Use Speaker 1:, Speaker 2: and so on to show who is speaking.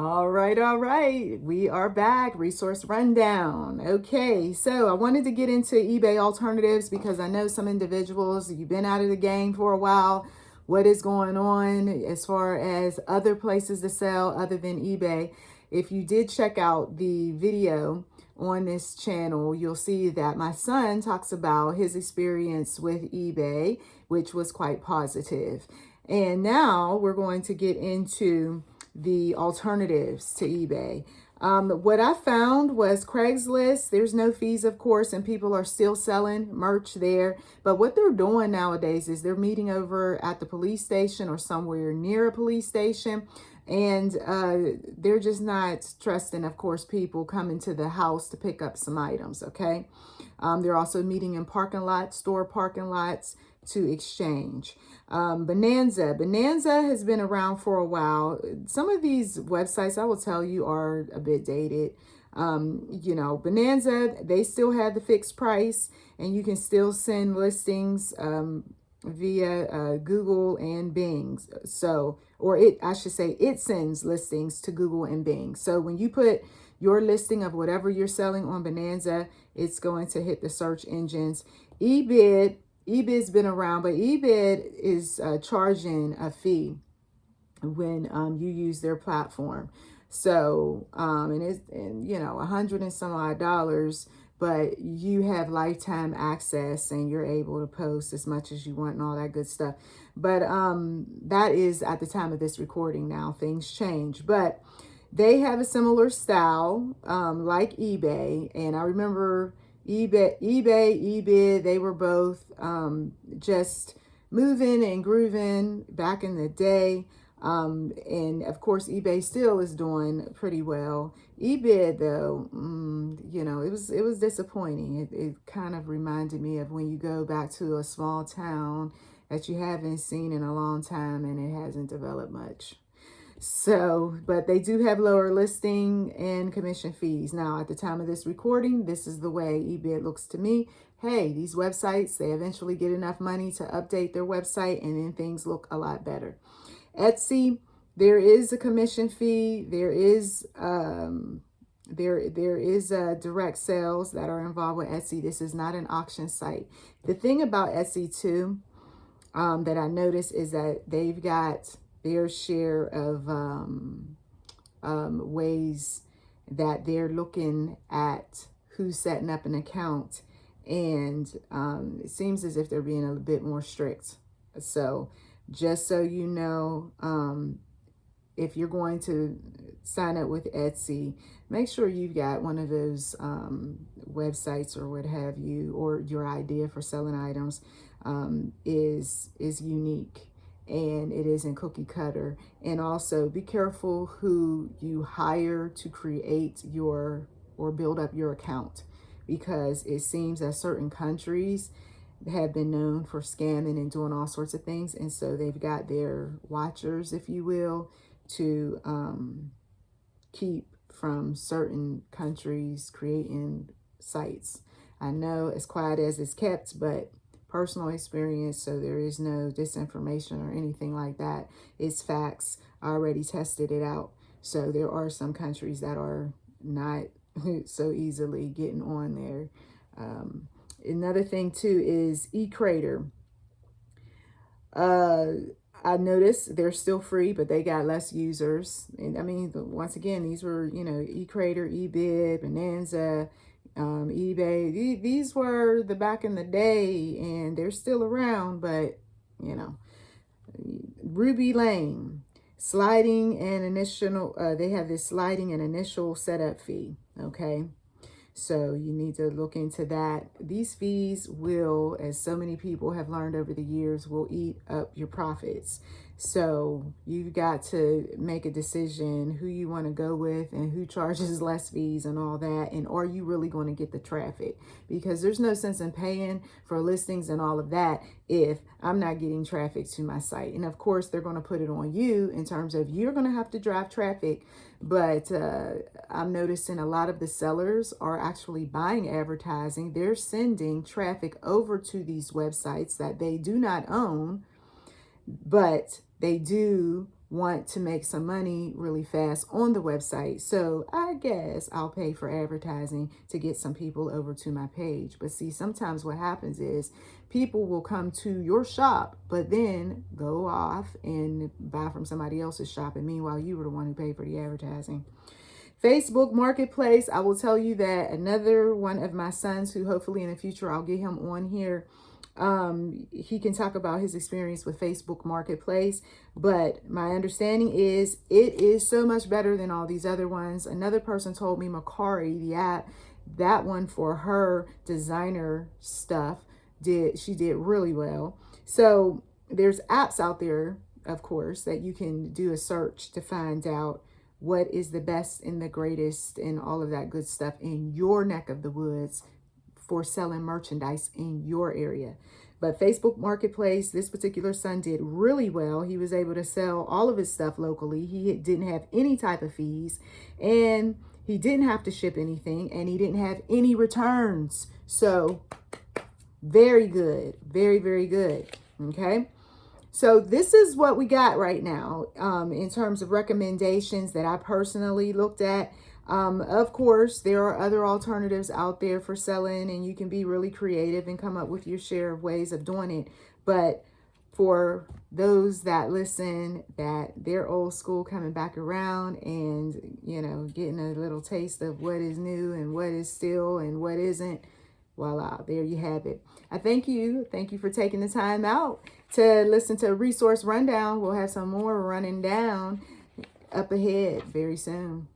Speaker 1: All right. We are back. Resource rundown. Okay, so I wanted to get into eBay alternatives because I know some individuals, you've been out of the game for a while. What is going on as far as other places to sell other than eBay? If you did check out the video on this channel, you'll see that my son talks about his experience with eBay, which was quite positive. And now we're going to get into the alternatives to eBay. What I found was Craigslist. There's no fees, of course, and people are still selling merch there. But what they're doing nowadays is they're meeting over at the police station or somewhere near a police station. And they're just not trusting, of course, people coming to the house to pick up some items, okay? They're also meeting in parking lots, store parking lots, to exchange. Bonanza has been around for a while. Some of these websites, I will tell you, are a bit dated. Bonanza, they still have the fixed price, and you can still send listings via Google and Bing. It sends listings to Google and Bing. So when you put your listing of whatever you're selling on Bonanza, it's going to hit the search engines. eBid's been around, but eBid is charging a fee when you use their platform. So, $100 and some odd dollars, but you have lifetime access and you're able to post as much as you want and all that good stuff. But that is at the time of this recording now. Things change, but they have a similar style like eBay. And I remember eBid, they were both just moving and grooving back in the day. And of course, eBay still is doing pretty well. eBid, though, it was disappointing. It kind of reminded me of when you go back to a small town that you haven't seen in a long time and it hasn't developed much. So, but they do have lower listing and commission fees. Now, at the time of this recording, this is the way eBid looks to me. Hey, these websites, they eventually get enough money to update their website and then things look a lot better. Etsy, there is a commission fee. There is direct sales that are involved with Etsy. This is not an auction site. The thing about Etsy too, that I noticed is that they've got their share of ways that they're looking at who's setting up an account, and it seems as if they're being a bit more strict. So just so you know, if you're going to sign up with Etsy, make sure you've got one of those websites or what have you, or your idea for selling items is unique and it isn't cookie cutter. And also be careful who you hire to create your or build up your account, because it seems that certain countries have been known for scamming and doing all sorts of things. And so they've got their watchers, if you will, to keep from certain countries creating sites. I know it's quiet as it's kept, but personal experience, so there is no disinformation or anything like that. It's facts. I already tested it out. So there are some countries that are not so easily getting on there. Another thing too is eCrater. I noticed they're still free, but they got less users. And I mean, once again, these were, eCrater, eBid, Bonanza, eBay. These were the back in the day, and they're still around, but, Ruby Lane, sliding and initial, they have this sliding and initial setup fee, okay? So you need to look into that. These fees will, as so many people have learned over the years, will eat up your profits. So you've got to make a decision who you want to go with and who charges less fees and all that. And are you really going to get the traffic? Because there's no sense in paying for listings and all of that if I'm not getting traffic to my site. And of course, they're going to put it on you in terms of you're going to have to drive traffic. But I'm noticing a lot of the sellers are actually buying advertising. They're sending traffic over to these websites that they do not own, but they do want to make some money really fast on the website. So I guess I'll pay for advertising to get some people over to my page. But see, sometimes what happens is people will come to your shop, but then go off and buy from somebody else's shop. And meanwhile, you were the one who paid for the advertising. Facebook Marketplace, I will tell you that another one of my sons, who hopefully in the future I'll get him on here, he can talk about his experience with Facebook Marketplace. But my understanding is it is so much better than all these other ones. Another person told me Macari, the app, that one for her designer stuff, she did really well. So there's apps out there, of course, that you can do a search to find out what is the best and the greatest and all of that good stuff in your neck of the woods for selling merchandise in your area. But Facebook Marketplace, this particular son did really well. He was able to sell all of his stuff locally. He didn't have any type of fees, and he didn't have to ship anything, and he didn't have any returns. So very good. Very, very good. Okay. So this is what we got right now in terms of recommendations that I personally looked at. Of course, there are other alternatives out there for selling, and you can be really creative and come up with your share of ways of doing it. But for those that listen, that they're old school coming back around and, you know, getting a little taste of what is new and what is still and what isn't, voila, there you have it. I thank you. Thank you for taking the time out to listen to Resource Rundown. We'll have some more running down up ahead very soon.